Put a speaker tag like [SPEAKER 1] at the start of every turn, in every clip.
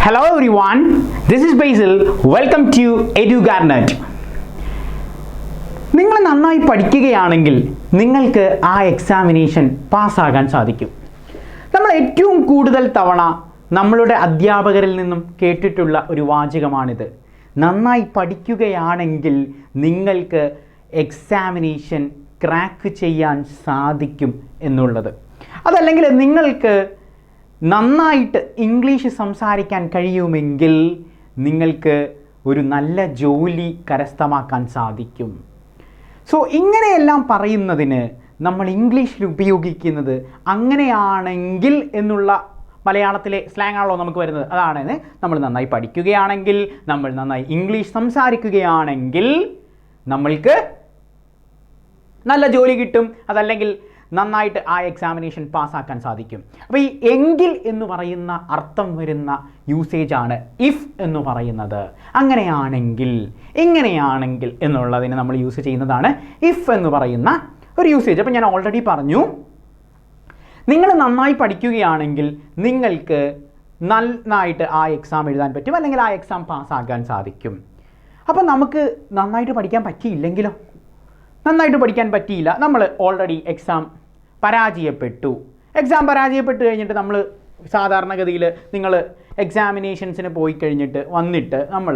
[SPEAKER 1] Hello everyone, this is Basil. Welcome to ഉപകര. നിങ്ങൾ നന്നായി പഠിക്കുകയാണെങ്കിൽ നിങ്ങൾക്ക് ആ എക്സാമിനേഷൻ പാസ്സാകാൻ സാധിക്കും. നമ്മൾ ഏറ്റവും കൂടുതൽ തവണ നമ്മളുടെ അധ്യാപകരിൽ നിന്നും കേട്ടിട്ടുള്ള ഒരു വാചകമാണിത്. നന്നായി പഠിക്കുകയാണെങ്കിൽ നിങ്ങൾക്ക് എക്സാമിനേഷൻ ക്രാക്ക് ചെയ്യാൻ സാധിക്കും എന്നുള്ളത്. അതല്ലെങ്കിൽ നിങ്ങൾക്ക് നന്നായിട്ട് ഇംഗ്ലീഷ് സംസാരിക്കാൻ കഴിയുമെങ്കിൽ നിങ്ങൾക്ക് ഒരു നല്ല ജോലി കരസ്ഥമാക്കാൻ സാധിക്കും. സോ ഇങ്ങനെയെല്ലാം പറയുന്നതിന് നമ്മൾ ഇംഗ്ലീഷിൽ ഉപയോഗിക്കുന്നത് അങ്ങനെയാണെങ്കിൽ എന്നുള്ള മലയാളത്തിലെ സ്ലാങ് ആണല്ലോ നമുക്ക് വരുന്നത്. അതാണ് നമ്മൾ നന്നായി പഠിക്കുകയാണെങ്കിൽ, നമ്മൾ നന്നായി ഇംഗ്ലീഷ് സംസാരിക്കുകയാണെങ്കിൽ നമ്മൾക്ക് നല്ല ജോലി കിട്ടും, അതല്ലെങ്കിൽ നന്നായിട്ട് ആ എക്സാമിനേഷൻ പാസ്സാക്കാൻ സാധിക്കും. അപ്പോൾ ഈ എങ്കിൽ എന്ന് പറയുന്ന അർത്ഥം വരുന്ന യൂസേജാണ് ഇഫ് എന്ന് പറയുന്നത്. അങ്ങനെയാണെങ്കിൽ, ഇങ്ങനെയാണെങ്കിൽ എന്നുള്ളതിന് നമ്മൾ യൂസ് ചെയ്യുന്നതാണ് ഇഫ് എന്ന് പറയുന്ന ഒരു യൂസേജ്. അപ്പോൾ ഞാൻ ഓൾറെഡി പറഞ്ഞു, നിങ്ങൾ നന്നായി പഠിക്കുകയാണെങ്കിൽ നിങ്ങൾക്ക് നന്നായിട്ട് ആ എക്സാം എഴുതാൻ പറ്റും, അല്ലെങ്കിൽ ആ എക്സാം പാസ്സാക്കാൻ സാധിക്കും. അപ്പോൾ നമുക്ക് നന്നായിട്ട് പഠിക്കാൻ പറ്റിയില്ലെങ്കിലോ? നന്നായിട്ട് പഠിക്കാൻ പറ്റിയില്ല, നമ്മൾ ഓൾറെഡി എക്സാം പരാജയപ്പെട്ടു. എക്സാം പരാജയപ്പെട്ട് കഴിഞ്ഞിട്ട് നമ്മൾ സാധാരണഗതിയിൽ നിങ്ങൾ എക്സാമിനേഷൻസിന് പോയി കഴിഞ്ഞിട്ട് വന്നിട്ട് നമ്മൾ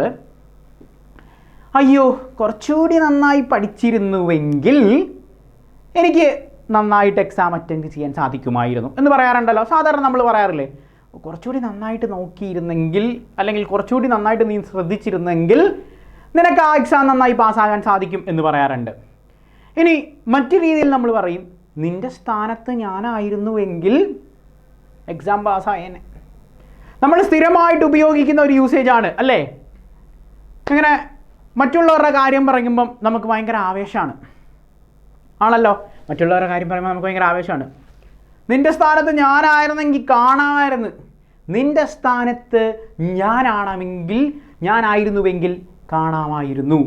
[SPEAKER 1] അയ്യോ കുറച്ചുകൂടി നന്നായി പഠിച്ചിരുന്നുവെങ്കിൽ എനിക്ക് നന്നായിട്ട് എക്സാം അറ്റൻഡ് ചെയ്യാൻ സാധിക്കുമായിരുന്നു എന്ന് പറയാറുണ്ടല്ലോ. സാധാരണ നമ്മൾ പറയാറില്ലേ, കുറച്ചുകൂടി നന്നായിട്ട് നോക്കിയിരുന്നെങ്കിൽ, അല്ലെങ്കിൽ കുറച്ചുകൂടി നന്നായിട്ട് നീ ശ്രദ്ധിച്ചിരുന്നെങ്കിൽ നിനക്ക് ആ എക്സാം നന്നായി പാസ്സാകാൻ സാധിക്കും എന്ന് പറയാറുണ്ട്. ഇനി മറ്റു രീതിയിൽ നമ്മൾ പറയും, നിൻ്റെ സ്ഥാനത്ത് ഞാനായിരുന്നുവെങ്കിൽ എക്സാം പാസ്സായേനെ. നമ്മൾ സ്ഥിരമായിട്ട് ഉപയോഗിക്കുന്ന ഒരു യൂസേജാണ് അല്ലേ? ഇങ്ങനെ മറ്റുള്ളവരുടെ കാര്യം പറയുമ്പം നമുക്ക് ഭയങ്കര ആവേശമാണ് ആണല്ലോ. മറ്റുള്ളവരുടെ കാര്യം പറയുമ്പോൾ നമുക്ക് ഭയങ്കര ആവേശമാണ്. നിൻ്റെ സ്ഥാനത്ത് ഞാനായിരുന്നെങ്കിൽ കാണാമായിരുന്നു, നിൻ്റെ സ്ഥാനത്ത് ഞാനായിരുന്നുവെങ്കിൽ കാണാമായിരുന്നു,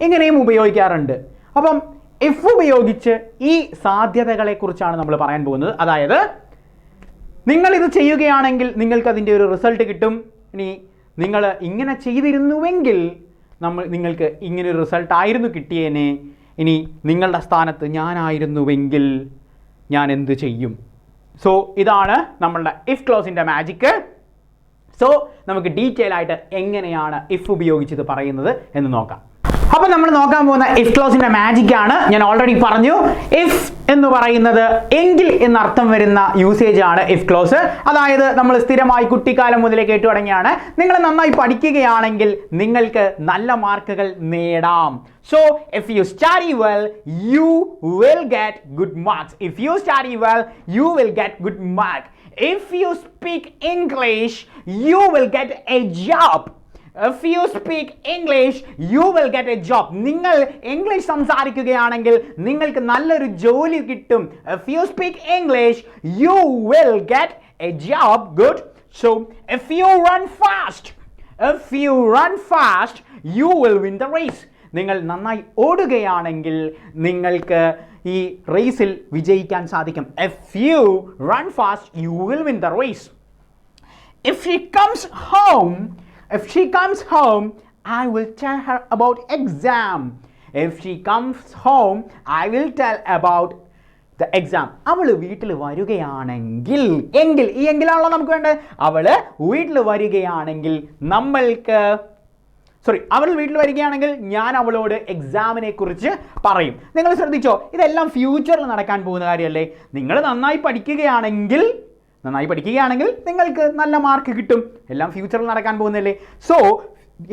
[SPEAKER 1] ഇങ്ങനെയും ഉപയോഗിക്കാറുണ്ട്. അപ്പം ഇഫ് ഉപയോഗിച്ച് ഈ സാധ്യതകളെക്കുറിച്ചാണ് നമ്മൾ പറയാൻ പോകുന്നത്. അതായത് നിങ്ങളിത് ചെയ്യുകയാണെങ്കിൽ നിങ്ങൾക്കതിൻ്റെ ഒരു റിസൾട്ട് കിട്ടും. ഇനി നിങ്ങൾ ഇങ്ങനെ ചെയ്തിരുന്നുവെങ്കിൽ നിങ്ങൾക്ക് ഇങ്ങനൊരു റിസൾട്ട് ആയിരുന്നു കിട്ടിയേനെ. ഇനി നിങ്ങളുടെ സ്ഥാനത്ത് ഞാനായിരുന്നുവെങ്കിൽ ഞാൻ എന്ത് ചെയ്യും? സോ ഇതാണ് നമ്മളുടെ ഇഫ് ക്ലോസിൻ്റെ മാജിക്ക്. സോ നമുക്ക് ഡീറ്റെയിൽ ആയിട്ട് എങ്ങനെയാണ് ഇഫ് ഉപയോഗിച്ചത് പറയുന്നത് എന്ന് നോക്കാം. അപ്പോൾ നമ്മൾ നോക്കാൻ പോകുന്ന ഇഫ് ക്ലോസിൻ്റെ മാജിക് ആണ്. ഞാൻ ഓൾറെഡി പറഞ്ഞു, ഇഫ് എന്ന് പറയുന്നത് എങ്കിൽ എന്നർത്ഥം വരുന്ന യൂസേജ് ആണ് ഇഫ് ക്ലോസ്. അതായത് നമ്മൾ സ്ഥിരമായി കുട്ടിക്കാലം മുതലേ കേട്ടു തുടങ്ങിയാണ്, നിങ്ങൾ നന്നായി പഠിക്കുകയാണെങ്കിൽ നിങ്ങൾക്ക് നല്ല മാർക്കുകൾ നേടാം. So if you study well, you will get good marks. If you study well, you will get good mark. If you speak English, you will get a job. If you speak English, you will get a job. നിങ്ങൾ English സംസാരിക്കുകയാണെങ്കിൽ നിങ്ങൾക്ക് നല്ലൊരു ജോലി കിട്ടും. If you speak English, you will get a job. Good. So if you run fast, you will win the race. നിങ്ങൾ നന്നായി ഓടുകയാണെങ്കിൽ നിങ്ങൾക്ക് ഈ റേസിൽ വിജയിക്കാൻ സാധിക്കും. If you run fast, you will win the race. If she comes home, I will tell her about exam. If she comes home, I will tell about the exam. അവൾ വീട്ടിൽ വരികയാണെങ്കിൽ, ഈ എങ്കിലാണല്ലോ നമുക്ക് വേണ്ടത്. അവൾ വീട്ടിൽ വരികയാണെങ്കിൽ അവൾ വീട്ടിൽ വരികയാണെങ്കിൽ ഞാൻ അവളോട് എക്സാമിനെ കുറിച്ച് പറയും. നിങ്ങൾ ശ്രദ്ധിച്ചോ, ഇതെല്ലാം ഫ്യൂച്ചറിൽ നടക്കാൻ പോകുന്ന കാര്യമല്ലേ? നിങ്ങൾ നന്നായി പഠിക്കുകയാണെങ്കിൽ നിങ്ങൾക്ക് നല്ല മാർക്ക് കിട്ടും. എല്ലാം ഫ്യൂച്ചറിൽ നടക്കാൻ പോകുന്നതല്ലേ? സോ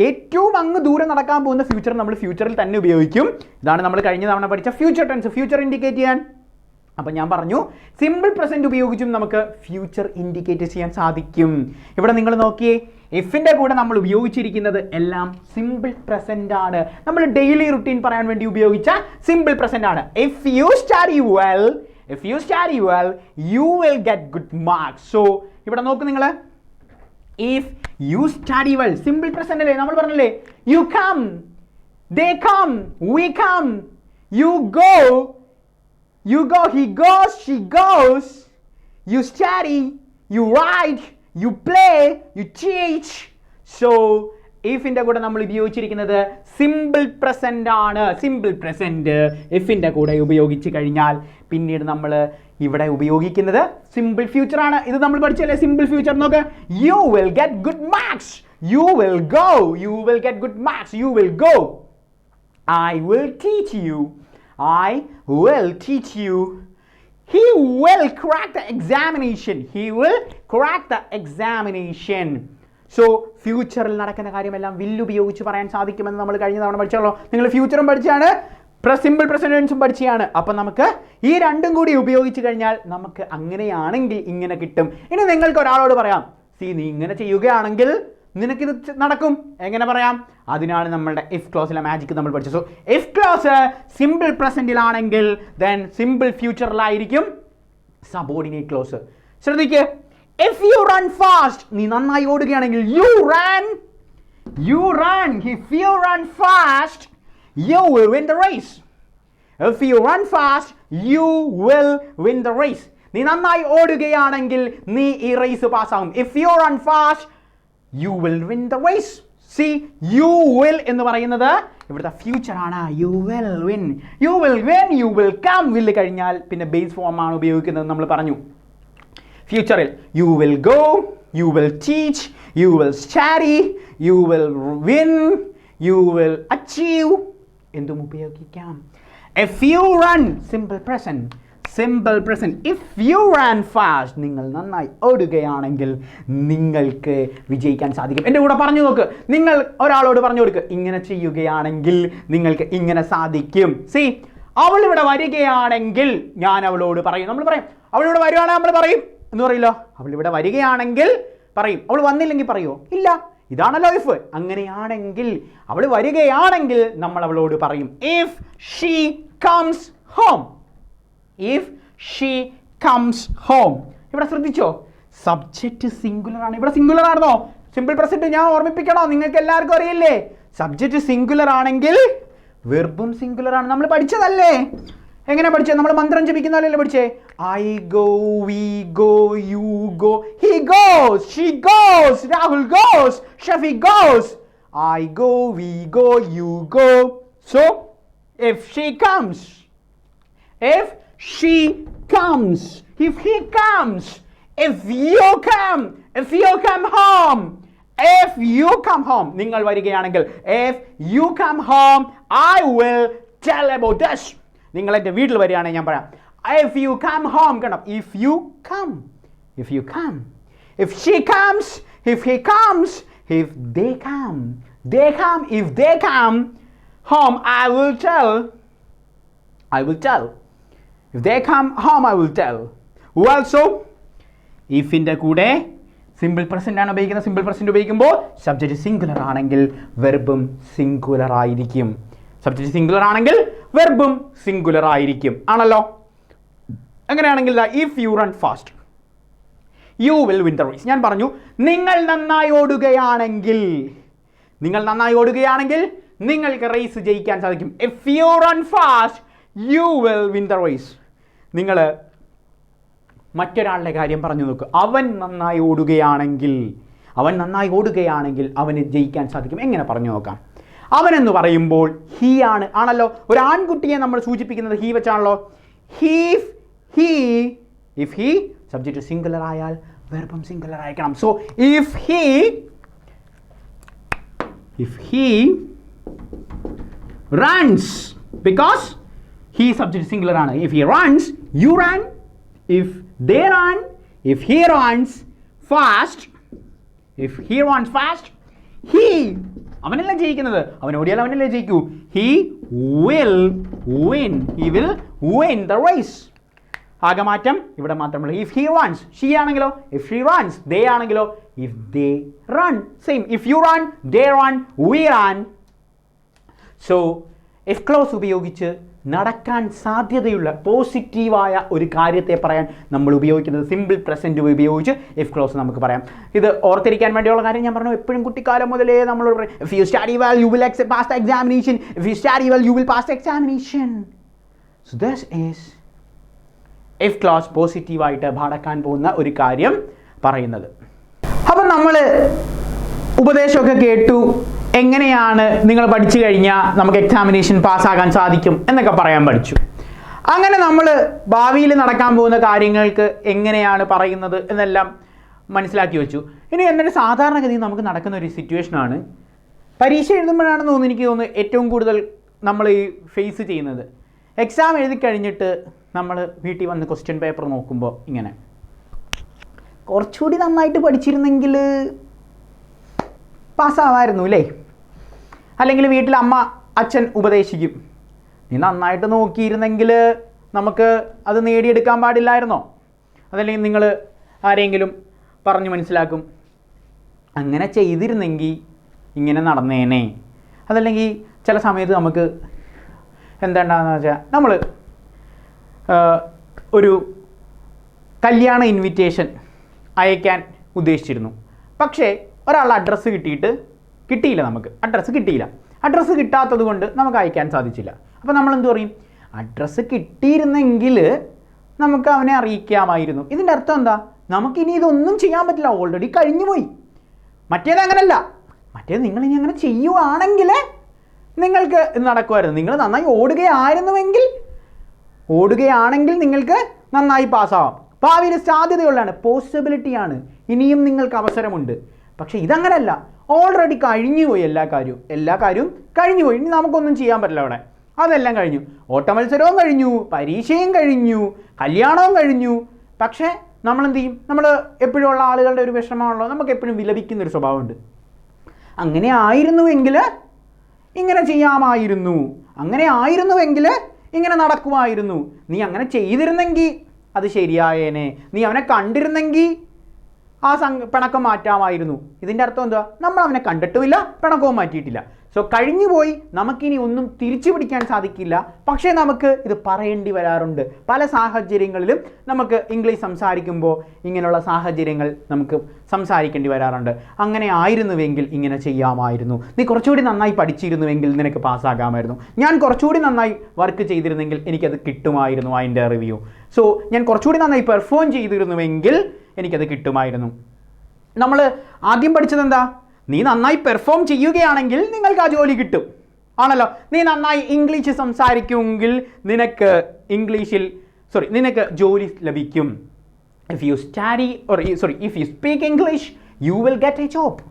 [SPEAKER 1] ഏറ്റവും അങ്ങ് ദൂരം നടക്കാൻ പോകുന്ന ഫ്യൂച്ചർ നമ്മൾ ഫ്യൂച്ചറിൽ തന്നെ ഉപയോഗിക്കും. ഇതാണ് നമ്മൾ കഴിഞ്ഞ തവണ പഠിച്ച ഫ്യൂച്ചർ ടെൻസ്, ഫ്യൂച്ചർ ഇൻഡിക്കേറ്റ് ചെയ്യാൻ. അപ്പം ഞാൻ പറഞ്ഞു, സിമ്പിൾ പ്രസൻറ്റ് ഉപയോഗിച്ചും നമുക്ക് ഫ്യൂച്ചർ ഇൻഡിക്കേറ്റ് ചെയ്യാൻ സാധിക്കും. ഇവിടെ നിങ്ങൾ നോക്കിയേ, ഇഫിൻ്റെ കൂടെ നമ്മൾ ഉപയോഗിച്ചിരിക്കുന്നത് എല്ലാം സിമ്പിൾ പ്രസൻ്റ് ആണ്. നമ്മൾ ഡെയിലി റുട്ടീൻ പറയാൻ വേണ്ടി ഉപയോഗിച്ച സിമ്പിൾ പ്രസൻ്റ് ആണ്. If you study well you will get good marks. So ഇവിടെ നോക്ക് നിങ്ങൾ, if you study well, simple present അല്ലേ? നമ്മൾ പറഞ്ഞല്ലേ, you come, they come, we come, you go, he goes, she goes, you study, you write, you play, you teach, so ഇഫിൻ്റെ കൂടെ നമ്മൾ ഉപയോഗിച്ചിരിക്കുന്നത് സിമ്പിൾ പ്രസൻ്റ് ആണ്. സിമ്പിൾ പ്രസൻറ്റ് ഇഫിൻ്റെ കൂടെ ഉപയോഗിച്ച് കഴിഞ്ഞാൽ പിന്നീട് നമ്മൾ ഇവിടെ ഉപയോഗിക്കുന്നത് സിമ്പിൾ ഫ്യൂച്ചർ ആണ്. ഇത് നമ്മൾ പഠിച്ചല്ലേ സിമ്പിൾ ഫ്യൂച്ചർ. നോക്ക്, you will get good marks, you will go, you will get good marks, you will go. I will teach you, I will teach you. He will crack the examination, he will crack the examination. So ഫ്യൂച്ചറിൽ നടക്കുന്ന കാര്യമെല്ലാം will ഉപയോഗിച്ച് പറയാൻ സാധിക്കുമെന്ന് നമ്മൾ കഴിഞ്ഞ തവണ പഠിച്ചല്ലോ. നിങ്ങൾ ഫ്യൂച്ചറും പഠിച്ചാണ്, സിമ്പിൾ പ്രസന്റ് ടെൻസും പഠിച്ചാണ്. അപ്പം നമുക്ക് ഈ രണ്ടും കൂടി ഉപയോഗിച്ച് കഴിഞ്ഞാൽ നമുക്ക് അങ്ങനെയാണെങ്കിൽ ഇങ്ങനെ കിട്ടും. ഇനി നിങ്ങൾക്ക് ഒരാളോട് പറയാം, നീ ഇങ്ങനെ ചെയ്യുകയാണെങ്കിൽ നിനക്കിത് നടക്കും, എങ്ങനെ പറയാം? അതിനാണ് നമ്മളുടെ ഇഫ് ക്ലോസിലെ മാജിക് നമ്മൾ പഠിച്ചത്. സോ ഇഫ് ക്ലോസ് സിമ്പിൾ പ്രസന്റിലാണെങ്കിൽ ദെൻ സിമ്പിൾ ഫ്യൂച്ചറിലായിരിക്കും സബോർഡിനേറ്റ് ക്ലോസ്. ശ്രദ്ധിക്കുക, if you run fast, നീ നന്നായി ഓടുകയാണെങ്കിൽ you run. If you run fast, you will win the race. If you run fast, you will win the race. നീ നന്നായി ഓടുകയാണെങ്കിൽ നീ ഈ raise പാസ്സാകും. If you run fast, you will win the race. See, you will എന്ന് പറയുന്നത് ഇവിടുത്തെ future ആണ്. You will win, you will win, you will come. will കഴിഞ്ഞാൽ പിന്നെ ബേസ് ഫോം ആണ് ഉപയോഗിക്കുന്നത് നമ്മൾ പറഞ്ഞു. ഫ്യൂച്ചറിൽ you will go, you will teach, you will study, you will win, you will achieve. എന്തും ഉപയോഗിക്കാം. If you run, simple present. If you run fast, നിങ്ങൾ നന്നായി ഓടുകയാണെങ്കിൽ നിങ്ങൾക്ക് വിജയിക്കാൻ സാധിക്കും. എൻ്റെ കൂടെ പറഞ്ഞു നോക്ക്, നിങ്ങൾ ഒരാളോട് പറഞ്ഞു കൊടുക്കുക, ഇങ്ങനെ ചെയ്യുകയാണെങ്കിൽ നിങ്ങൾക്ക് ഇങ്ങനെ സാധിക്കും. See, അവൾ ഇവിടെ വരികയാണെങ്കിൽ ഞാൻ അവളോട് പറയും. നമ്മൾ പറയും അവളിവിടെ വരുവാണെങ്കിൽ നമ്മൾ പറയും എന്ന് പറയില്ല. അവൾ ഇവിടെ വരികയാണെങ്കിൽ പറയും. അവൾ വന്നില്ലെങ്കിൽ പറയുമോ? ഇല്ല. ഇതാണല്ലോ ഇഫ്. അങ്ങനെയാണെങ്കിൽ അവൾ വരികയാണെങ്കിൽ നമ്മൾ അവളോട് പറയും if she comes home. If she comes home. ഇവിടെ ശ്രദ്ധിച്ചോ, സബ്ജക്റ്റ് സിംഗുലർ ആണ്. ഇവിടെ സിംഗുലർ ആണോ? സിമ്പിൾ പ്രസന്റ് ഞാൻ ഓർമ്മിപ്പിക്കണോ? നിങ്ങൾക്ക് എല്ലാവർക്കും അറിയില്ലേ, സബ്ജക്റ്റ് സിംഗുലർ ആണെങ്കിൽ വെർബും സിംഗുലർ ആണ്. നമ്മൾ പഠിച്ചതല്ലേ? എങ്ങനെ പഠിച്ചത്? നമ്മൾ മന്ത്രം ജപിക്കുന്നതല്ലേ പഠിച്ചേ? I go, we go, you go, he goes, she goes, Rahul goes, Shafi goes. I go, we go, you go. So if she comes, if she comes, if he comes, if you come home, if you come home, നിങ്ങൾ വരികയാണെങ്കിൽ if you come home, I will tell about this. നിങ്ങൾ എൻ്റെ വീട്ടിൽ വരികയാണെങ്കിൽ ഞാൻ പറയാം if you come home. കണ്ടോ, if you come, if she comes, if he comes, if they come, if they come home, I will tell. If they come home, I will tell. Also, ഇഫിൻ്റെ കൂടെ simple present ആണ് ഉപയോഗിക്കുന്നത്. Simple present ഉപയോഗിക്കുമ്പോൾ subject singular ആണെങ്കിൽ വെർബും singular ആയിരിക്കും. Subject singular ആണെങ്കിൽ വെർബും singular ആയിരിക്കും, ആണല്ലോ. അങ്ങനെയാണെങ്കിൽ if you run fast, you will win the race. ഞാൻ പറഞ്ഞു നിങ്ങൾ നന്നായി ഓടുകയാണെങ്കിൽ നിങ്ങൾക്ക് റേസ് ജയിക്കാൻ സാധിക്കും. If you run fast, you will win the race. നിങ്ങൾ മറ്റൊരാളുടെ കാര്യം പറഞ്ഞു നോക്കുക. അവൻ നന്നായി ഓടുകയാണെങ്കിൽ അവന് ജയിക്കാൻ സാധിക്കും. എങ്ങനെ പറഞ്ഞു നോക്കാം? അവൻ എന്ന് പറയുമ്പോൾ ഹീ ആണ്, ആണല്ലോ. ഒരു ആൺകുട്ടിയെ നമ്മൾ സൂചിപ്പിക്കുന്നത് ഹീ വെച്ചാണല്ലോ. ഇഫ് ഹീ സബ്ജക്റ്റ് സിംഗുലർ ആയാൽ വെർബും സിംഗുലർ ആയിരിക്കണം. So if he runs, because he subject singular ആണ്. if he runs, you run. if they run, if he runs fast, he അവനല്ലേ ജയിക്കുന്നത്, അവൻ ഓടിയാൽ അവനല്ലേ ജയിക്കൂ. he will win the race. ആകമാറ്റം ഇവിടെ മാത്രമല്ല. if he runs, she ആണെങ്കിലോ, if she runs, they ആണെങ്കിലോ, if they run, same. if you run, they run, we run. So if close ഉപയോഗിച്ച് നടക്കാൻ സാധ്യതയുള്ള പോസിറ്റീവായ ഒരു കാര്യത്തെ പറയാൻ നമ്മൾ ഉപയോഗിക്കുന്നത് സിമ്പിൾ പ്രസൻറ്റ് ഉപയോഗിച്ച് if ക്ലോസ് നമുക്ക് പറയാം. ഇത് ഓർത്തിരിക്കാൻ വേണ്ടിയുള്ള കാര്യം ഞാൻ പറഞ്ഞു. എപ്പോഴും കുട്ടിക്കാലം മുതലേ നമ്മളോട് പറയും if you study well, you will pass the examination. if you study well, you will pass the examination. so this is if close പോസിറ്റീവായിട്ട് നടക്കാൻ പോകുന്ന ഒരു കാര്യം പറയുന്നത്. അപ്പം നമ്മൾ ഉപദേശമൊക്കെ കേട്ടു, എങ്ങനെയാണ് നിങ്ങൾ പഠിച്ചു കഴിഞ്ഞാൽ നമുക്ക് എക്സാമിനേഷൻ പാസ്സാകാൻ സാധിക്കും എന്നൊക്കെ പറയാൻ പഠിച്ചു. അങ്ങനെ നമ്മൾ ഭാവിയിൽ നടക്കാൻ പോകുന്ന കാര്യങ്ങൾക്ക് എങ്ങനെയാണ് പറയുന്നത് എന്നെല്ലാം മനസ്സിലാക്കി വെച്ചു. ഇനി എന്നിട്ട് സാധാരണഗതിയിൽ നമുക്ക് നടക്കുന്ന ഒരു സിറ്റുവേഷനാണ്, പരീക്ഷ എഴുതുമ്പോഴാണെന്ന് തോന്നുന്നു എനിക്ക് തോന്നുന്നു ഏറ്റവും കൂടുതൽ നമ്മൾ ഈ ഫേസ് ചെയ്യുന്നത്. എക്സാം എഴുതി കഴിഞ്ഞിട്ട് നമ്മൾ വീട്ടിൽ വന്ന് ക്വസ്റ്റ്യൻ പേപ്പർ നോക്കുമ്പോൾ ഇങ്ങനെ കുറച്ചുകൂടി നന്നായിട്ട് പഠിച്ചിരുന്നെങ്കിൽ പാസ്സാവായിരുന്നു അല്ലേ? അല്ലെങ്കിൽ വീട്ടിൽ അമ്മ അച്ഛൻ ഉപദേശിക്കും, നീ നന്നായിട്ട് നോക്കിയിരുന്നെങ്കിൽ നമുക്ക് അത് നേടിയെടുക്കാൻ പാടില്ലായിരുന്നോ? അതല്ലെങ്കിൽ നിങ്ങൾ ആരെങ്കിലും പറഞ്ഞു മനസ്സിലാക്കും, അങ്ങനെ ചെയ്തിരുന്നെങ്കിൽ ഇങ്ങനെ നടന്നേനെ. അതല്ലെങ്കിൽ ചില സമയത്ത് നമുക്ക് എന്താണെന്ന് വെച്ചാൽ നമ്മൾ ഒരു കല്യാണ ഇൻവിറ്റേഷൻ അയക്കാൻ ഉദ്ദേശിച്ചിരുന്നു, പക്ഷേ ഒരാളുടെ അഡ്രസ്സ് കിട്ടിയില്ല, നമുക്ക് അഡ്രസ്സ് കിട്ടാത്തത് കൊണ്ട് നമുക്ക് അയക്കാൻ സാധിച്ചില്ല. അപ്പോൾ നമ്മൾ എന്ത് പറയും, അഡ്രസ്സ് കിട്ടിയിരുന്നെങ്കിൽ നമുക്ക് അവനെ അറിയിക്കാമായിരുന്നു. ഇതിൻ്റെ അർത്ഥം എന്താ, നമുക്കിനി ഇതൊന്നും ചെയ്യാൻ പറ്റില്ല, ഓൾറെഡി കഴിഞ്ഞു പോയി. മറ്റേത് അങ്ങനല്ല, മറ്റേത് നിങ്ങളിനി അങ്ങനെ ചെയ്യുവാണെങ്കിൽ നിങ്ങൾക്ക് നടക്കുമായിരുന്നു. നിങ്ങൾ നന്നായി ഓടുകയാണെങ്കിൽ നിങ്ങൾക്ക് നന്നായി പാസ്സാവാം. ഭാവിയിൽ സാധ്യതയുള്ളതാണ്, പോസിബിലിറ്റിയാണ്, ഇനിയും നിങ്ങൾക്ക് അവസരമുണ്ട്. പക്ഷേ ഇതങ്ങനല്ല, ഓൾറെഡി കഴിഞ്ഞുപോയി. എല്ലാ കാര്യവും കഴിഞ്ഞുപോയി. ഇനി നമുക്കൊന്നും ചെയ്യാൻ പറ്റില്ല അവിടെ. അതെല്ലാം കഴിഞ്ഞു. ഓട്ടമത്സരവും കഴിഞ്ഞു, പരീക്ഷയും കഴിഞ്ഞു, കല്യാണവും കഴിഞ്ഞു. പക്ഷേ നമ്മൾ എന്ത് ചെയ്യും? നമ്മൾ എപ്പോഴും ഉള്ള ആളുകളുടെ ഒരു വിഷമമാണല്ലോ, നമുക്ക് എപ്പോഴും വിലപിക്കുന്നൊരു സ്വഭാവമുണ്ട്. അങ്ങനെ ആയിരുന്നുവെങ്കിൽ ഇങ്ങനെ ചെയ്യാമായിരുന്നു, അങ്ങനെ ആയിരുന്നുവെങ്കിൽ ഇങ്ങനെ നടക്കുമായിരുന്നു, നീ അങ്ങനെ ചെയ്തിരുന്നെങ്കിൽ അത് ശരിയായേനെ, നീ അവനെ കണ്ടിരുന്നെങ്കിൽ ആ പിണക്കം മാറ്റാമായിരുന്നു. ഇതിൻ്റെ അർത്ഥം എന്താ? നമ്മൾ അവനെ കണ്ടിട്ടുമില്ല, പിണക്കവും മാറ്റിയിട്ടില്ല. സോ കഴിഞ്ഞു പോയി, നമുക്കിനി ഒന്നും തിരിച്ചു പിടിക്കാൻ സാധിക്കില്ല. പക്ഷേ നമുക്ക് ഇത് പറയേണ്ടി വരാറുണ്ട്. പല സാഹചര്യങ്ങളിലും നമുക്ക് ഇംഗ്ലീഷ് സംസാരിക്കുമ്പോൾ ഇങ്ങനെയുള്ള സാഹചര്യങ്ങൾ നമുക്ക് സംസാരിക്കേണ്ടി വരാറുണ്ട്. അങ്ങനെ ആയിരുന്നുവെങ്കിൽ ഇങ്ങനെ ചെയ്യാമായിരുന്നു, നീ കുറച്ചുകൂടി നന്നായി പഠിച്ചിരുന്നുവെങ്കിൽ നിനക്ക് പാസ്സാകാമായിരുന്നു, ഞാൻ കുറച്ചുകൂടി നന്നായി വർക്ക് ചെയ്തിരുന്നെങ്കിൽ എനിക്കത് കിട്ടുമായിരുന്നു ആ ഇൻ്റർവ്യൂ, സോ ഞാൻ കുറച്ചുകൂടി നന്നായി പെർഫോം ചെയ്തിരുന്നുവെങ്കിൽ എനിക്കത് കിട്ടുമായിരുന്നു. നമ്മൾ ആദ്യം പഠിച്ചത് എന്താ? നീ നന്നായി പെർഫോം ചെയ്യുകയാണെങ്കിൽ നിങ്ങൾക്ക് ആ ജോലി കിട്ടും, ആണല്ലോ. നീ നന്നായി ഇംഗ്ലീഷ് സംസാരിക്കുമെങ്കിൽ നിനക്ക് ജോലി ലഭിക്കും. If you speak English you will get A job.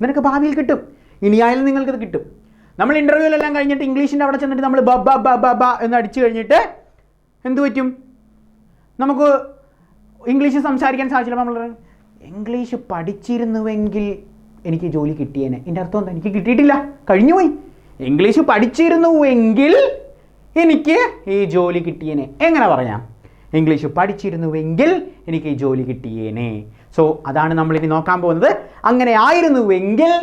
[SPEAKER 1] നിനക്ക് ഭാവിയിൽ കിട്ടും, ഇനിയായാലും നിങ്ങൾക്കത് കിട്ടും. നമ്മൾ ഇൻ്റർവ്യൂവിലെല്ലാം കഴിഞ്ഞിട്ട് ഇംഗ്ലീഷിൻ്റെ അവിടെ ചെന്നിട്ട് നമ്മൾ ബ എന്ന് അടിച്ചു കഴിഞ്ഞിട്ട് എന്ത് പറ്റും? നമുക്ക് ഇംഗ്ലീഷ് സംസാരിക്കാൻ സാധിച്ചില്ല. നമ്മൾ ഇംഗ്ലീഷ് പഠിച്ചിരുന്നുവെങ്കിൽ എനിക്ക് ജോലി കിട്ടിയേനെ. എൻ്റെ അർത്ഥം എന്താ? എനിക്ക് കിട്ടിയിട്ടില്ല, കഴിഞ്ഞുപോയി. ഇംഗ്ലീഷ് പഠിച്ചിരുന്നുവെങ്കിൽ എനിക്ക് ഈ ജോലി കിട്ടിയേനെ. എങ്ങനെ പറയാം? ഇംഗ്ലീഷ് പഠിച്ചിരുന്നുവെങ്കിൽ എനിക്ക് ഈ ജോലി കിട്ടിയേനെ. സോ അതാണ് നമ്മളിനി നോക്കാൻ പോകുന്നത്. അങ്ങനെ ആയിരുന്നുവെങ്കിൽ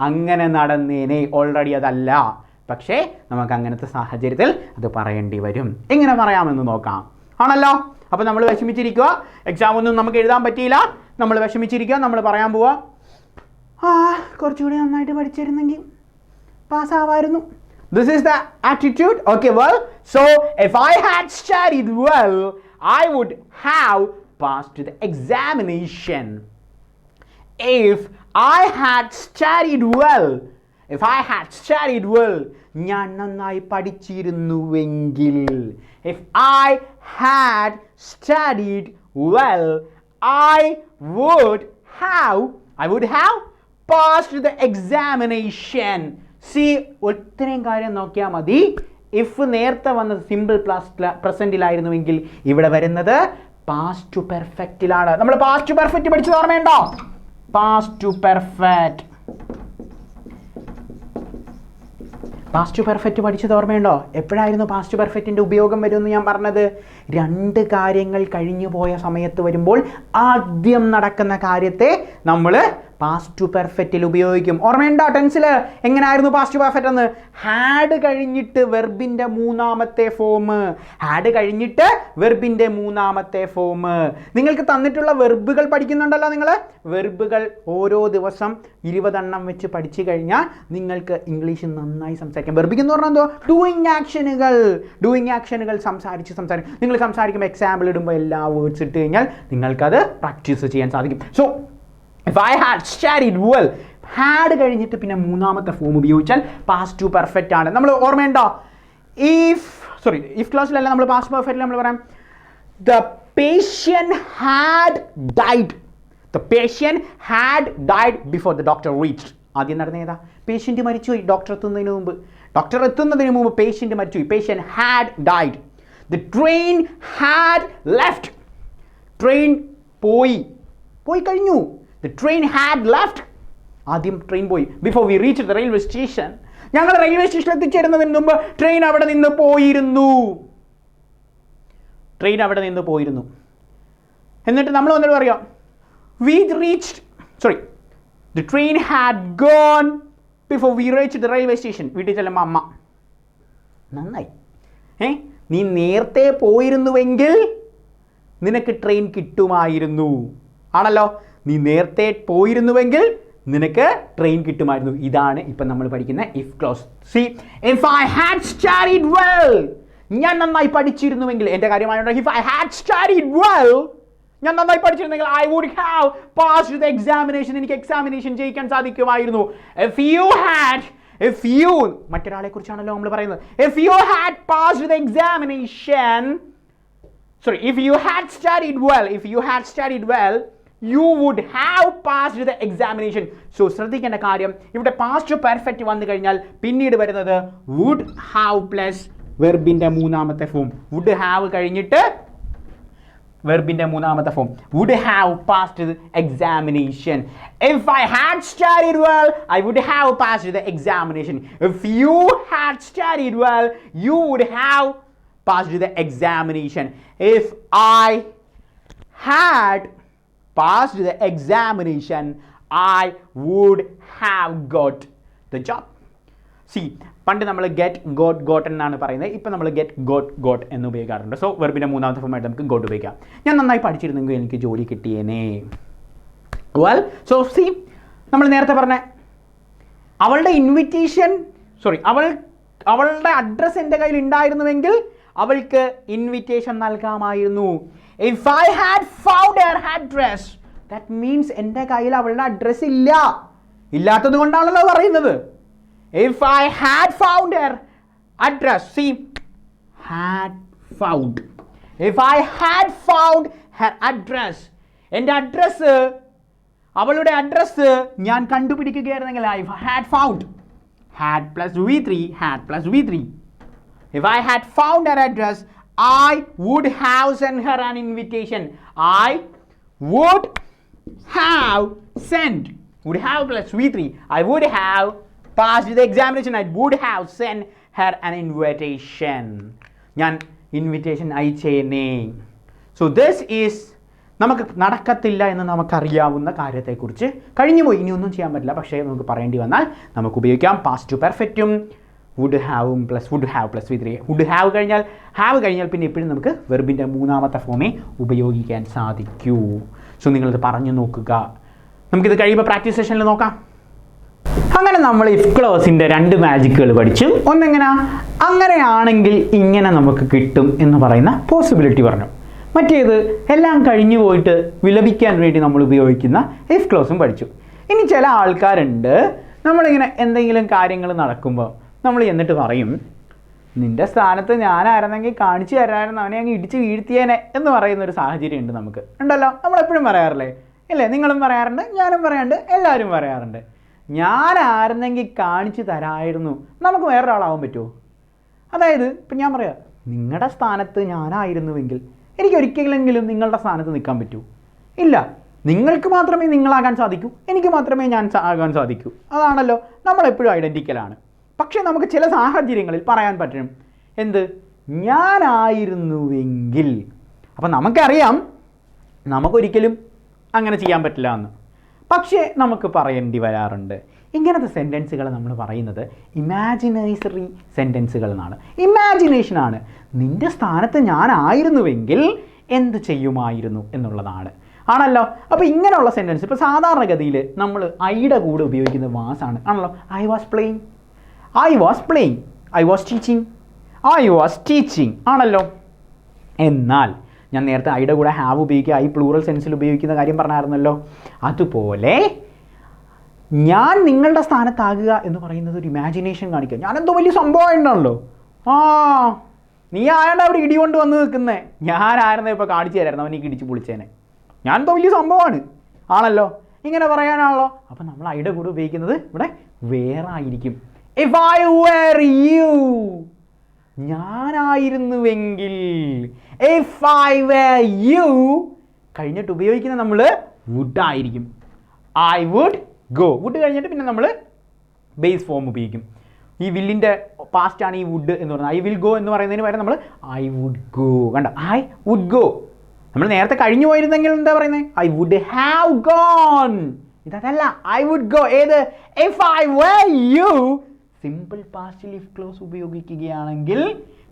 [SPEAKER 1] അങ്ങനെ നടന്നേനെ. ഓൾറെഡി അതല്ല, പക്ഷേ നമുക്ക് അങ്ങനത്തെ സാഹചര്യത്തിൽ അത് പറയേണ്ടി വരും. എങ്ങനെ പറയാമെന്ന് നോക്കാം, ആണല്ലോ. അപ്പോൾ നമ്മൾ വിഷമിച്ചിരിക്കുക, എക്സാം ഒന്നും നമുക്ക് എഴുതാൻ പറ്റിയില്ല, നമ്മൾ വിഷമിച്ചിരിക്കുക. നമ്മൾ പറയാൻ പോവുക, കുറച്ചുകൂടി നന്നായിട്ട് പഠിച്ചിരുന്നെങ്കിൽ പാസ്സാവായിരുന്നു. This is the attitude. Okay, well, so if I had studied well, I would have passed the examination. If I had studied well, ഞാൻ നന്നായി പഠിച്ചിരുന്നുവെങ്കിൽ, if I had studied well, I would have passed the examination. See, ഒത്തിരിയും കാര്യം നോക്കിയാൽ മതി. If നേരത്തെ വന്നത് simple പ്രസൻറ്റിലായിരുന്നുവെങ്കിൽ ഇവിടെ വരുന്നത് പാസ്റ്റ് ടു പെർഫെക്റ്റിലാണ്. നമ്മൾ പാസ്റ്റ് ടു പെർഫെക്റ്റ് പഠിച്ചത് ഓർമ്മയുണ്ടോ? പാസ്റ്റ് ടു പെർഫെക്റ്റ് പഠിച്ചത് ഓർമ്മയുണ്ടോ? എപ്പോഴായിരുന്നു പാസ്റ്റ് ടു പെർഫെക്റ്റിൻ്റെ ഉപയോഗം വരുമെന്ന് ഞാൻ പറഞ്ഞത്? രണ്ട് കാര്യങ്ങൾ കഴിഞ്ഞു പോയ സമയത്ത് വരുമ്പോൾ ആദ്യം നടക്കുന്ന കാര്യത്തെ നമ്മൾ പാസ്റ്റ് ടു പെർഫെക്റ്റിൽ ഉപയോഗിക്കും. ഓർമ്മയുണ്ടോ? ടെൻസിൽ എങ്ങനെയായിരുന്നു പാസ്റ്റ് ടു പെർഫെക്റ്റ് എന്ന്? ഹാഡ് കഴിഞ്ഞിട്ട് വെർബിൻ്റെ മൂന്നാമത്തെ ഫോം. നിങ്ങൾക്ക് തന്നിട്ടുള്ള വെർബുകൾ പഠിക്കുന്നുണ്ടല്ലോ നിങ്ങൾ. വെർബുകൾ ഓരോ ദിവസം 20 എണ്ണം വെച്ച് പഠിച്ചു കഴിഞ്ഞാൽ നിങ്ങൾക്ക് ഇംഗ്ലീഷ് നന്നായി സംസാരിക്കാം. വെർബിക്ക് എന്ന് പറഞ്ഞാൽ എന്തോ? ഡൂയിങ് ആക്ഷനുകൾ സംസാരിച്ച് നിങ്ങൾ സംസാരിക്കുമ്പോൾ എക്സാമ്പിൾ ഇടുമ്പോൾ എല്ലാ വേർഡ്സ് ഇട്ട് കഴിഞ്ഞാൽ നിങ്ങൾക്കത് പ്രാക്ടീസ് ചെയ്യാൻ സാധിക്കും. So if I had studied well, had കഴിഞ്ഞിട്ട് പിന്നെ മൂന്നാമത്തെ ഫോം ഉപയോഗിച്ചാൽ പാസ്റ്റ് ടു പെർഫെക്റ്റ് ആണ്. നമ്മൾ ഓർമ്മയുണ്ടോ? ഇഫ് ക്ലോസിലല്ല നമ്മൾ പാസ്റ്റ് പെർഫെക്റ്റിൽ നമ്മൾ പറയാം the patient had died. The patient had died before the doctor reached. ആദ്യം നടന്ന ഏതാ? പേഷ്യൻ്റ് മരിച്ചുപോയി. ഡോക്ടർ എത്തുന്നതിന് മുമ്പ് പേഷ്യൻ്റ് മരിച്ചുപോയി. Patient had died. The train had left. Train പോയി കഴിഞ്ഞു. The train had left. ആദ്യം ട്രെയിൻ പോയി. Before we reach the railway station. ഞങ്ങൾ റെയിൽവേ സ്റ്റേഷനിൽ എത്തിച്ചേരുന്നതിന് മുമ്പ് ട്രെയിൻ അവിടെ നിന്ന് പോയിരുന്നു. എന്നിട്ട് നമ്മൾ വന്നിട്ട് പറയാം the train had gone before we reached the railway station. വീട്ടിൽ ചെല്ലുമ്പോൾ അമ്മ, നന്നായി, നീ നേരത്തെ പോയിരുന്നുവെങ്കിൽ നിനക്ക് ട്രെയിൻ കിട്ടുമായിരുന്നു. ആണല്ലോ, നീ നേരത്തെ പോയിരുന്നുവെങ്കിൽ നിനക്ക് ട്രെയിൻ കിട്ടുമായിരുന്നു. ഇതാണ് ഇപ്പം നമ്മൾ പഠിക്കുന്ന if close. C, if I had studied well, ഞാൻ നന്നായി പഠിച്ചിരുന്നുവെങ്കിൽ, എൻ്റെ കാര്യമായിട്ട് if I had studied well, ഞാൻ നന്നായി പഠിച്ചിരുന്നെങ്കിൽ I would have passed the examination. എനിക്ക് എക്സാമിനേഷൻ ജയിക്കാൻ സാധിക്കുമായിരുന്നു. If you മറ്റൊരാളെ കുറിച്ചാണല്ലോ നമ്മൾ പറയുന്നത്. If you had passed the examination, if you had studied well, you would have passed the examination. So ശ്രദ്ധിക്കേണ്ട കാര്യം, ഇവിടെ പാസ്റ്റ് പെർഫെക്റ്റ് വന്നു കഴിഞ്ഞാൽ പിന്നീട് വരുന്നത് would have പ്ലസ് വെർബിൻ്റെ മൂന്നാമത്തെ ഫോം. would have കഴിഞ്ഞിട്ട് വെർബിൻ്റെ മൂന്നാമത്തെ form would have passed the examination. If I had studied well, I would have passed the examination. If you had studied well, you would have passed the examination. If I had passed the examination, I would have got the job. See, പണ്ട് നമ്മൾ get got എന്നാണ് പറയുന്നത്. ഇപ്പം നമ്മൾ get got എന്ന് ഉപയോഗിക്കാറുണ്ട്. So വെർബിൻ്റെ മൂന്നാമത്തെ ഫോമായിട്ട് നമുക്ക് ഗോട്ട് ഉപയോഗിക്കാം. ഞാൻ നന്നായി പഠിച്ചിരുന്നെങ്കിൽ എനിക്ക് ജോലി കിട്ടിയേനെ. വെൽ, സോ സി, നമ്മൾ നേരത്തെ പറഞ്ഞ അവളുടെ അവളുടെ അഡ്രസ്സ് എൻ്റെ കയ്യിൽ ഉണ്ടായിരുന്നുവെങ്കിൽ അവൾക്ക് invitation നൽകാമായിരുന്നു. If I had found her address, that means എൻ്റെ കയ്യിൽ അവളുടെ അഡ്രസ്സ് ഇല്ലാത്തത് കൊണ്ടാണല്ലോ പറയുന്നത്. If I had found her address, see, had found. If I had found her address, എൻ്റെ അഡ്രസ്സ്, അവളുടെ അഡ്രസ്സ് ഞാൻ കണ്ടുപിടിക്കുകയായിരുന്നെങ്കിൽ I had found. Had plus V3. If I had found her address, I would have sent her an invitation. I would have sent. Would have plus V3. I would have passed the examination. I would have sent her an invitation. ഞാൻ invitation അയച്ചേനെ. So this is നമുക്ക് നടക്കത്തില്ല എന്ന് നമുക്കറിയാവുന്ന കാര്യത്തെക്കുറിച്ച് കഴിഞ്ഞുപോയി, ഇനിയൊന്നും ചെയ്യാൻ പറ്റില്ല. പക്ഷേ നമുക്ക് പറയേണ്ടി വന്നാൽ നമുക്ക് ഉപയോഗിക്കാം പാസ്റ്റ് ടു പെർഫെക്റ്റും വുഡ് ഹാവും plus would have plus V3. Would have കഴിഞ്ഞാൽ പിന്നെ എപ്പോഴും നമുക്ക് വെർബിൻ്റെ മൂന്നാമത്തെ ഫോമേ ഉപയോഗിക്കാൻ സാധിക്കൂ. സോ നിങ്ങളിത് പറഞ്ഞു നോക്കുക. നമുക്കിത് കഴിയുമ്പോൾ പ്രാക്ടീസ് സെഷനിൽ നോക്കാം. അങ്ങനെ നമ്മൾ ഇഫ് ക്ലോസിൻ്റെ 2 മാജിക്കുകൾ പഠിച്ചു. അങ്ങനെയാണെങ്കിൽ ഇങ്ങനെ നമുക്ക് കിട്ടും എന്ന് പറയുന്ന പോസിബിലിറ്റി പറഞ്ഞു. മറ്റേത് എല്ലാം കഴിഞ്ഞു പോയിട്ട് വിലപിക്കാൻ വേണ്ടി നമ്മൾ ഉപയോഗിക്കുന്ന ഇഫ് ക്ലോസും പഠിച്ചു. ഇനി ചില ആൾക്കാരുണ്ട്, നമ്മളിങ്ങനെ എന്തെങ്കിലും കാര്യങ്ങൾ നടക്കുമ്പോൾ നമ്മൾ എന്നിട്ട് പറയും, നിൻ്റെ സ്ഥാനത്ത് ഞാനായിരുന്നെങ്കിൽ കാണിച്ചു തരാമായിരുന്നു, അവനെ അങ്ങ് ഇടിച്ച് വീഴ്ത്തിയേനെ എന്ന് പറയുന്നൊരു സാഹചര്യം ഉണ്ട്. നമുക്ക് ഉണ്ടല്ലോ, നമ്മളെപ്പോഴും പറയാറില്ലേ? ഇല്ലേ? നിങ്ങളും പറയാറുണ്ട്, ഞാനും പറയാറുണ്ട്, എല്ലാവരും പറയാറുണ്ട്. ഞാനായിരുന്നെങ്കിൽ കാണിച്ചു തരാമായിരുന്നു. നമുക്ക് വേറൊരാളാവാൻ പറ്റുമോ? അതായത് ഇപ്പം ഞാൻ പറയാം, നിങ്ങളുടെ സ്ഥാനത്ത് ഞാനായിരുന്നുവെങ്കിൽ എനിക്ക് ഒരിക്കലെങ്കിലും നിങ്ങളുടെ സ്ഥാനത്ത് നിൽക്കാൻ പറ്റൂ? ഇല്ല. നിങ്ങൾക്ക് മാത്രമേ നിങ്ങളാകാൻ സാധിക്കൂ, എനിക്ക് മാത്രമേ ഞാൻ ആകാൻ സാധിക്കൂ. അതാണല്ലോ, നമ്മളെപ്പോഴും ഐഡൻറ്റിക്കലാണ്. പക്ഷേ നമുക്ക് ചില സാഹചര്യങ്ങളിൽ പറയാൻ പറ്റും, എന്ത്? ഞാനായിരുന്നുവെങ്കിൽ. അപ്പം നമുക്കറിയാം നമുക്കൊരിക്കലും അങ്ങനെ ചെയ്യാൻ പറ്റില്ല എന്ന്, പക്ഷേ നമുക്ക് പറയേണ്ടി വരാറുണ്ട്. ഇങ്ങനത്തെ സെൻറ്റൻസുകൾ നമ്മൾ പറയുന്നത് ഇമാജിനറി സെൻറ്റൻസുകൾ എന്നാണ്. ഇമാജിനേഷനാണ്. നിൻ്റെ സ്ഥാനത്ത് ഞാനായിരുന്നുവെങ്കിൽ എന്ത് ചെയ്യുമായിരുന്നു എന്നുള്ളതാണ്. ആണല്ലോ. അപ്പോൾ ഇങ്ങനെയുള്ള സെൻറ്റൻസ് ഇപ്പോൾ സാധാരണഗതിയിൽ നമ്മൾ ഐയുടെ കൂടെ ഉപയോഗിക്കുന്ന വാസാണ്. ആണല്ലോ. I was playing, I was teaching ആണല്ലോ. എന്നാൽ ഞാൻ നേരത്തെ ഐയുടെ കൂടെ ഹാവ് ഉപയോഗിക്കുക, ഐ പ്ലൂറൽ സെൻസിൽ ഉപയോഗിക്കുന്ന കാര്യം പറഞ്ഞായിരുന്നല്ലോ. അതുപോലെ ഞാൻ നിങ്ങളുടെ സ്ഥാനത്താകുക എന്ന് പറയുന്നത് ഒരു ഇമാജിനേഷൻ കാണിക്കുക. ഞാനെന്തോ വലിയ സംഭവമായിട്ടുണ്ടല്ലോ, നീ ആരാണ്ട് അവിടെ ഇടി കൊണ്ട് വന്ന് നിൽക്കുന്നേ, ഞാനായിരുന്നു ഇപ്പോൾ കാണിച്ചു തരായിരുന്നു അവനേക്ക് ഇടിച്ച് പൊളിച്ചേനെ, ഞാനെന്തോ വലിയ സംഭവമാണ് ആണല്ലോ, ഇങ്ങനെ പറയാനാണല്ലോ. അപ്പം നമ്മൾ ഐയുടെ കൂടെ ഉപയോഗിക്കുന്നത് ഇവിടെ വേറെ ആയിരിക്കും. ഇഫ് ഐ വെർ യു, ഞാനായിരുന്നുവെങ്കിൽ. ഇഫ് ഐ വെർ യു കഴിഞ്ഞിട്ട് ഉപയോഗിക്കുന്നത് നമ്മൾ വുഡ് ആയിരിക്കും. I would go. വുഡ് കഴിഞ്ഞിട്ട് പിന്നെ നമ്മൾ ബേസ് ഫോം ഉപയോഗിക്കും. ഈ വില്ലിൻ്റെ പാസ്റ്റാണ് ഈ വുഡ് എന്ന് പറയുന്നത്. ഐ വിൽ ഗോ എന്ന് പറയുന്നതിന് പകരം നമ്മൾ ഐ വുഡ് ഗോ. കണ്ട, ഐ വുഡ് ഗോ. നമ്മൾ നേരത്തെ കഴിഞ്ഞു പോയിരുന്നെങ്കിൽ എന്താ പറയുന്നത്? I would have gone. ഇതല്ല, ഐ വുഡ് ഗോ. ഏത്? If I were you simple പാസ്റ്റിൽ ഇഫ് ക്ലോസ് ഉപയോഗിക്കുകയാണെങ്കിൽ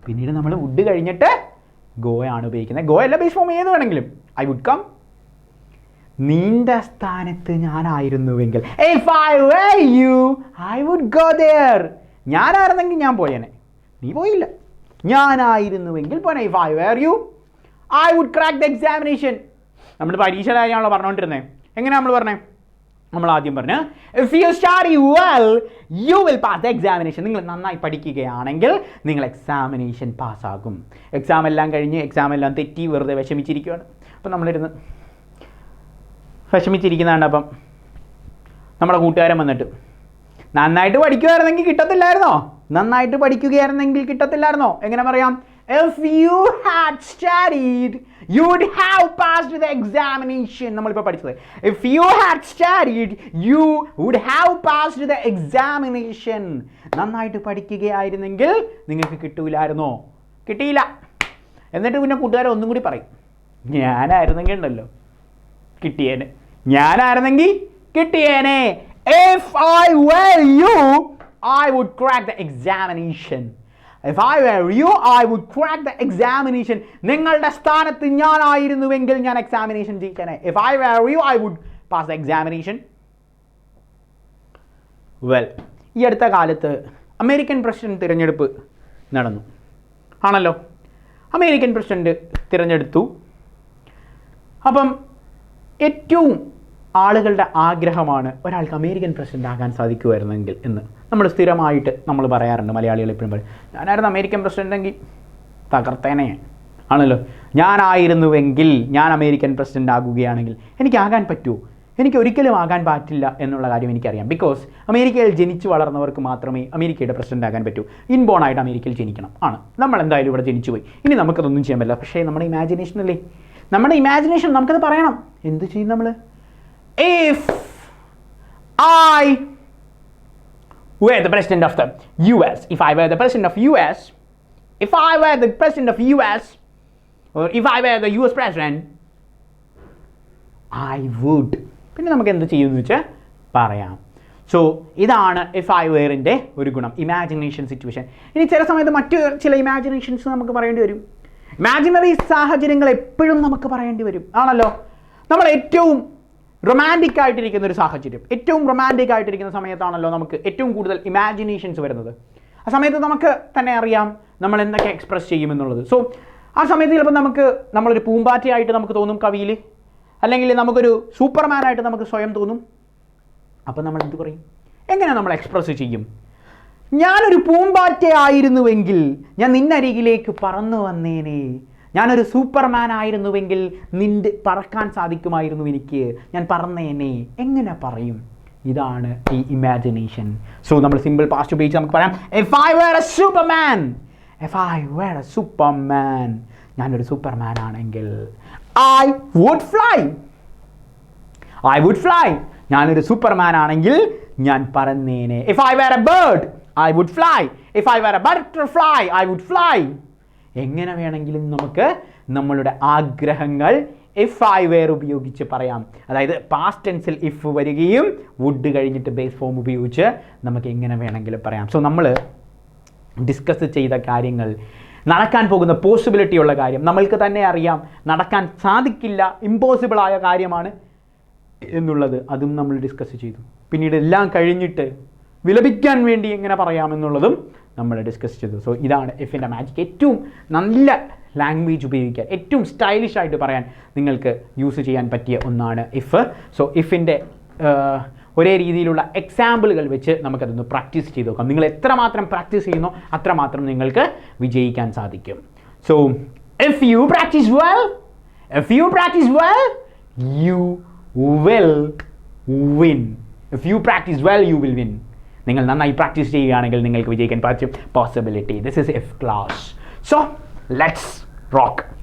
[SPEAKER 1] പിന്നീട് നമ്മൾ വുഡ് കഴിഞ്ഞിട്ട് ഗോ ആണ് ഉപയോഗിക്കുന്നത്. ഗോ അല്ല ബേസ് ഫോം ഏത് വേണമെങ്കിലും. I would come. നിന്റെ സ്ഥാനത്ത് ഞാനായിരുന്നുവെങ്കിൽ. If I were you I would go there. ഞാനായിരുന്നെങ്കിൽ ഞാൻ പോയേനെ, നീ പോയില്ല. ഞാനായിരുന്നുവെങ്കിൽ പോനെ. If I were you I would crack the examination. നമ്മൾ പരീക്ഷയുടെ കാര്യമാണല്ലോ പറഞ്ഞുകൊണ്ടിരുന്നത്. എങ്ങനെയാണ് നമ്മൾ പറഞ്ഞത്? നമ്മൾ ആദ്യം പറഞ്ഞു, if you study well you will pass the examination. നിങ്ങൾ നന്നായി പഠിക്കുകയാണെങ്കിൽ നിങ്ങൾ എക്സാമിനേഷൻ പാസ്സാകും. എക്സാം എല്ലാം കഴിഞ്ഞ് എക്സാം എല്ലാം തെറ്റി വെറുതെ വിഷമിച്ചിരിക്കുകയാണ്. അപ്പം നമ്മളിരുന്ന് വിഷമിച്ചിരിക്കുന്നതാണ്. അപ്പം നമ്മുടെ കൂട്ടുകാരൻ വന്നിട്ട്, നന്നായിട്ട് പഠിക്കുകയായിരുന്നെങ്കിൽ കിട്ടത്തില്ലായിരുന്നോ? നന്നായിട്ട് പഠിക്കുകയായിരുന്നെങ്കിൽ കിട്ടത്തില്ലായിരുന്നോ? എങ്ങനെ പറയാം? If you had studied, you would have passed the examination. നമ്മളിപ്പോൾ പഠിച്ചത്. If you had studied, you would have passed the examination. നന്നായിട്ട് പഠിക്കുകയായിരുന്നെങ്കിൽ നിങ്ങൾക്ക് കിട്ടൂലായിരുന്നോ? കിട്ടിയില്ല. എന്നിട്ട് പിന്നെ കൂട്ടുകാരെ ഒന്നും കൂടി പറയും, ഞാനായിരുന്നെങ്കിൽ ഉണ്ടല്ലോ കിട്ടിയേനെ, ഞാനായിരുന്നെങ്കിൽ കിട്ടിയേനെ. If I were you, I would crack the examination. If I were you, I would crack the examination. നിങ്ങളുടെ സ്ഥാനത്ത് ഞാനായിരുന്നുവെങ്കിൽ ഞാൻ examination ജയിച്ചേനെ. If I were you, I would pass the examination. Well, ഈ അടുത്ത കാലത്ത് അമേരിക്കൻ പ്രസിഡന്റ് തിരഞ്ഞെടുപ്പ് നടന്നു ആണല്ലോ. American president തിരഞ്ഞെടുത്തു. അപ്പം ഏറ്റവും ആളുകളുടെ ആഗ്രഹമാണ് ഒരാൾക്ക് അമേരിക്കൻ പ്രസിഡന്റ് ആകാൻ സാധിക്കുമായിരുന്നെങ്കിൽ എന്ന് നമ്മൾ സ്ഥിരമായിട്ട് നമ്മൾ പറയാറുണ്ട്. മലയാളികൾ എപ്പോഴും പറയും, ഞാനായിരുന്നു അമേരിക്കൻ പ്രസിഡന്റെങ്കിൽ തകർത്തേനെ ആണല്ലോ. ഞാനായിരുന്നുവെങ്കിൽ, ഞാൻ അമേരിക്കൻ പ്രസിഡന്റ് ആകുകയാണെങ്കിൽ എനിക്കാകാൻ പറ്റുമോ? എനിക്ക് ഒരിക്കലും ആകാൻ പറ്റില്ല എന്നുള്ള കാര്യം എനിക്കറിയാം. ബിക്കോസ് അമേരിക്കയിൽ ജനിച്ചു വളർന്നവർക്ക് മാത്രമേ അമേരിക്കയുടെ പ്രസിഡന്റ് ആകാൻ പറ്റൂ. ഇൻബോൺ ആയിട്ട് അമേരിക്കയിൽ ജനിക്കണം ആണ്. നമ്മൾ എന്തായാലും ഇവിടെ ജനിച്ചു പോയി, ഇനി നമുക്കതൊന്നും ചെയ്യാൻ പറ്റില്ല. പക്ഷേ നമ്മുടെ ഇമാജിനേഷൻ അല്ലേ, നമ്മുടെ ഇമാജിനേഷൻ നമുക്കത് പറയണം. എന്ത് ചെയ്യും നമ്മൾ? If I were the president of the US, if I were the president of US, if I were the president of US, or if I were the US president, I would. പിന്നെ നമുക്ക് എന്ത് ചെയ്യുമെന്ന് വെച്ചാൽ പറയാം. So ഇതാണ് if I വെയറിൻ്റെ ഒരു ഗുണം, imagination situation. ഇനി ചില സമയത്ത് മറ്റു ചില ഇമാജിനേഷൻസ് നമുക്ക് പറയേണ്ടി വരും. ഇമാജിനറി സാഹചര്യങ്ങൾ എപ്പോഴും നമുക്ക് പറയേണ്ടി വരും ആണല്ലോ. നമ്മൾ ഏറ്റവും റൊമാൻറ്റിക് ആയിട്ടിരിക്കുന്ന ഒരു സാഹചര്യം, ഏറ്റവും റൊമാൻറ്റിക് ആയിട്ടിരിക്കുന്ന സമയത്താണല്ലോ നമുക്ക് ഏറ്റവും കൂടുതൽ ഇമാജിനേഷൻസ് വരുന്നത്. ആ സമയത്ത് നമുക്ക് തന്നെ അറിയാം നമ്മൾ എന്തൊക്കെ എക്സ്പ്രസ് ചെയ്യുമെന്നുള്ളത്. സോ ആ സമയത്ത് ചിലപ്പോൾ നമ്മളൊരു പൂമ്പാറ്റയായിട്ട് നമുക്ക് തോന്നും കവിയിൽ, അല്ലെങ്കിൽ നമുക്കൊരു സൂപ്പർമാനായിട്ട് നമുക്ക് സ്വയം തോന്നും. അപ്പം നമ്മൾ എന്ത് പറയും? എങ്ങനെ നമ്മൾ എക്സ്പ്രസ് ചെയ്യും? ഞാനൊരു പൂമ്പാറ്റയായിരുന്നുവെങ്കിൽ ഞാൻ നിന്നരികിലേക്ക് പറന്നു വന്നേനെ. ഞാനൊരു സൂപ്പർമാൻ ആയിരുന്നുവെങ്കിൽ നിന്റെ പറക്കാൻ സാധിക്കുമായിരുന്നു എനിക്ക്, ഞാൻ പറന്നേനെ. എങ്ങനെ പറയും? ഇതാണ് ഈ ഇമാജിനേഷൻ. സോ നമ്മൾ സിമ്പിൾ പാസ്റ്റ് ഉപയോഗിച്ച് നമുക്ക് പറയാം, if I were a superman, if I were a superman, ഞാനൊരു സൂപ്പർമാൻ ആണെങ്കിൽ I would fly, I would fly, ഞാനൊരു സൂപ്പർമാൻ ആണെങ്കിൽ ഞാൻ പറന്നേനെ. If I were a bird I would fly, if I were a butterfly I would fly. എങ്ങനെ വേണമെങ്കിലും നമുക്ക് നമ്മളുടെ ആഗ്രഹങ്ങൾ ഇഫ് ഐ വെയർ ഉപയോഗിച്ച് പറയാം. അതായത് പാസ്റ്റ് ടെൻസിൽ ഇഫ് വരികയും വുഡ് കഴിഞ്ഞിട്ട് ബേസ് ഫോം ഉപയോഗിച്ച് നമുക്ക് എങ്ങനെ വേണമെങ്കിലും പറയാം. സോ നമ്മൾ ഡിസ്കസ് ചെയ്ത കാര്യങ്ങൾ, നടക്കാൻ പോകുന്ന പോസിബിലിറ്റി ഉള്ള കാര്യം നമ്മൾക്ക് തന്നെ അറിയാം, നടക്കാൻ സാധിക്കില്ല, ഇമ്പോസിബിളായ കാര്യമാണ് എന്നുള്ളത്, അതും നമ്മൾ ഡിസ്കസ് ചെയ്തു. പിന്നീട് എല്ലാം കഴിഞ്ഞിട്ട് വിലപിക്കാൻ വേണ്ടി എങ്ങനെ പറയാമെന്നുള്ളതും നമ്മൾ ഡിസ്കസ് ചെയ്തു. സോ ഇതാണ് എഫിൻ്റെ മാജിക്. ഏറ്റവും നല്ല ലാംഗ്വേജ് ഉപയോഗിക്കാൻ, ഏറ്റവും സ്റ്റൈലിഷ് ആയിട്ട് പറയാൻ നിങ്ങൾക്ക് യൂസ് ചെയ്യാൻ പറ്റിയ ഒന്നാണ് ഇഫ്. സോ ഇഫിൻ്റെ ഒരേ രീതിയിലുള്ള എക്സാമ്പിളുകൾ വെച്ച് നമുക്കതൊന്ന് പ്രാക്ടീസ് ചെയ്ത് നോക്കാം. നിങ്ങൾ എത്രമാത്രം പ്രാക്ടീസ് ചെയ്യുന്നോ അത്രമാത്രം നിങ്ങൾക്ക് വിജയിക്കാൻ സാധിക്കും. So if you practice well, you will win. If you practice well, you will win. നിങ്ങൾ നന്നായി പ്രാക്ടീസ് ചെയ്യുകയാണെങ്കിൽ നിങ്ങൾക്ക് വിജയിക്കാൻ പറ്റും. Possibility. This is F class. So let's rock.